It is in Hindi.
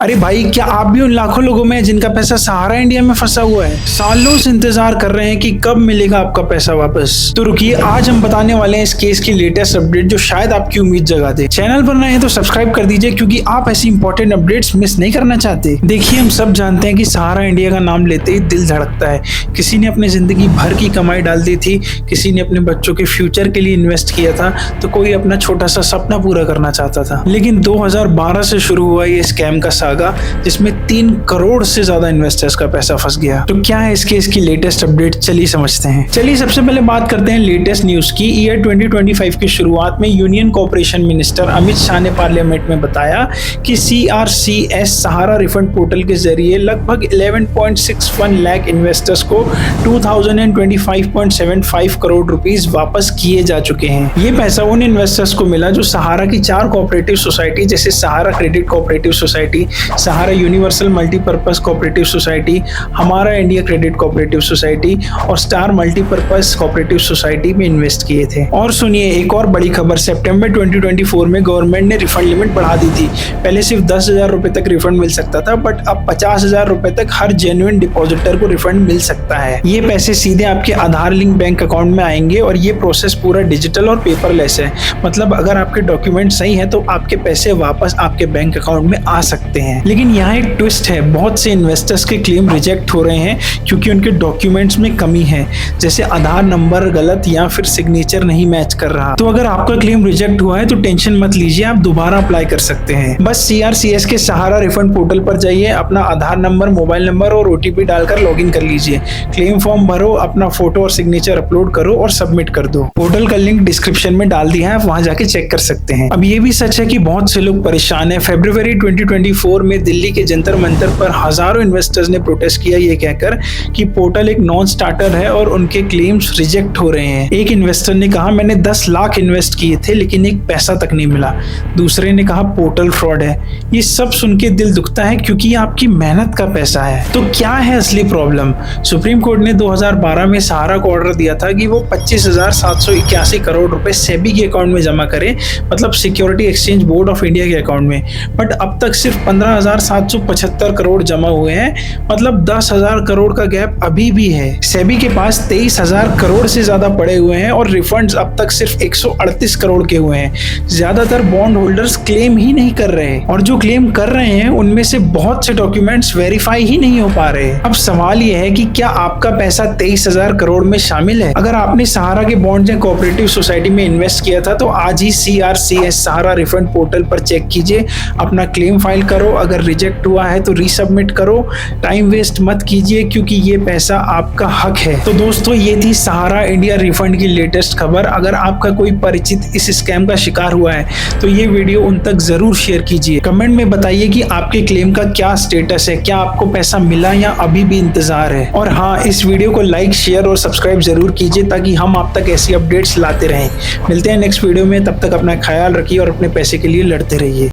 अरे भाई, क्या आप भी उन लाखों लोगों में हैं जिनका पैसा सहारा इंडिया में फंसा हुआ है? सालों से इंतजार कर रहे हैं कि कब मिलेगा आपका पैसा वापस। तो रुकिए, आज हम बताने वाले हैं इस केस की लेटेस्ट अपडेट जो शायद आपकी उम्मीद जगा दे। चैनल पर नए हैं तो सब्सक्राइब कर दीजिए क्योंकि आप ऐसी इंपॉर्टेंट अपडेट्स मिस नहीं करना चाहते। देखिए, हम सब जानते हैं कि सहारा इंडिया का नाम लेते ही दिल धड़कता है। किसी ने अपनी जिंदगी भर की कमाई डाल दी थी, किसी ने अपने बच्चों के फ्यूचर के लिए इन्वेस्ट किया था, तो कोई अपना छोटा सा सपना पूरा करना चाहता था। लेकिन 2012 से शुरू हुआ ये स्कैम का सागा, जिसमें 3 करोड़ से ज्यादा इन्वेस्टर्स का पैसा फंस गया। तो क्या है इस केस की लेटेस्ट अपडेट, चलिए समझते हैं। चलिए सबसे पहले बात करते हैं लेटेस्ट न्यूज की। ईयर 2025 की शुरुआत में union corporation minister Amit Shah ने पार्लियामेंट में बताया कि CRCS सहारा रिफंड पोर्टल के जरिए लगभग 11.61 लाख इन्वेस्टर्स को 2025.75 करोड़ रुपीस वापस किए जा चुके हैं। ये पैसा उन इन्वेस्टर्स को मिला जो सहारा की 4 कोऑपरेटिव सोसाइटी जैसे सहारा क्रेडिट कोऑपरेटिव सोसाइटी, सहारा यूनिवर्सल मल्टीपर्पज कोऑपरेटिव सोसाइटी, हमारा इंडिया क्रेडिट कोऑपरेटिव सोसाइटी और स्टार मल्टीपर्पज कोऑपरेटिव सोसाइटी में इन्वेस्ट किए थे। और सुनिए एक और बड़ी खबर, सितंबर 2024 में गवर्नमेंट ने रिफंड लिमिट बढ़ा दी थी। पहले सिर्फ 10,000 रुपए तक रिफंड मिल सकता था, बट अब 50,000 रुपए तक हर जेन्युइन डिपॉजिटर को रिफंड मिल सकता है। ये पैसे सीधे आपके आधार लिंक बैंक अकाउंट में आएंगे और ये प्रोसेस पूरा डिजिटल और पेपरलेस है। मतलब अगर आपके डॉक्यूमेंट सही है तो आपके पैसे वापस आपके बैंक अकाउंट में आ सकते हैं। लेकिन यहाँ एक ट्विस्ट है, बहुत से इन्वेस्टर्स के क्लेम रिजेक्ट हो रहे हैं क्योंकि उनके डॉक्यूमेंट्स में कमी है, जैसे आधार नंबर गलत या फिर सिग्नेचर नहीं मैच कर रहा। तो अगर आपका क्लेम रिजेक्ट हुआ है तो टेंशन मत लीजिए, आप दोबारा अप्लाई कर सकते हैं। बस CRCS के सहारा रिफंड पोर्टल पर जाइए, अपना आधार नंबर, मोबाइल नंबर और OTP डालकर लॉगिन कर लीजिए। क्लेम फॉर्म भरो, अपना फोटो और सिग्नेचर अपलोड करो और सबमिट कर दो। पोर्टल का लिंक डिस्क्रिप्शन में डाल दिया है, आप वहां जाके चेक कर सकते हैं। अब ये भी सच है कि बहुत से लोग परेशान है। फरवरी 2024 में दिल्ली के जंतर मंतर पर हजारों इन्वेस्टर्स ने प्रोटेस्ट किया ये कहकर कि पोर्टल एक नॉन स्टार्टर है और उनके क्लेम्स रिजेक्ट हो रहे हैं। एक इन्वेस्टर ने कहा मैंने 10 लाख इन्वेस्ट किए थे लेकिन एक पैसा तक नहीं मिला। दूसरे ने कहा पोर्टल फ्रॉड है। ये सब सुन के दिल दुखता है क्योंकि ये आपकी मेहनत का पैसा है। तो क्या है असली प्रॉब्लम? सुप्रीम कोर्ट ने 2012 में सहारा को ऑर्डर दिया था कि वो 25,781 करोड़ रुपए सेबी के अकाउंट में जमा करे, मतलब security exchange board of India के अकाउंट में। बट अब तक सिर्फ 15,775 करोड़ जमा हुए हैं, मतलब 10,000 करोड़ का गैप अभी भी है। सेबी के पास 23,000 करोड़ से ज्यादा पड़े हुए हैं और रिफंड्स अब तक सिर्फ 138 करोड़ के हुए हैं। ज्यादातर बॉन्ड होल्डर्स क्लेम ही नहीं कर रहे और जो क्लेम कर रहे हैं उनमें से बहुत से डॉक्यूमेंट्स वेरीफाई ही नहीं हो पा रहे। अब सवाल यह है कि क्या आपका पैसा 23,000 करोड़ में शामिल है? अगर आपने सहारा के बॉन्ड्स या कोऑपरेटिव सोसाइटी में इन्वेस्ट किया था तो आज ही CRCS सहारा रिफंड पोर्टल पर चेक कीजिए, अपना क्लेम फाइल करो। अगर रिजेक्ट हुआ है तो रीसबमिट करो। टाइम वेस्ट मत कीजिए क्योंकि ये पैसा आपका हक है। तो दोस्तों, ये थी सहारा इंडिया रिफंड की लेटेस्ट खबर। अगर आपका कोई परिचित इस स्कैम का शिकार हुआ है तो ये वीडियो उन तक जरूर शेयर कीजिए। कमेंट में बताइए कि आपके क्लेम का क्या स्टेटस है, क्या आपको पैसा मिला या अभी भी इंतजार है। और हाँ, इस वीडियो को लाइक, शेयर और सब्सक्राइब जरूर कीजिए ताकि हम आप तक ऐसी अपडेट्स लाते रहें। मिलते हैं नेक्स्ट वीडियो में, तब तक अपना ख्याल रखिए और अपने पैसे के लिए लड़ते रहिए।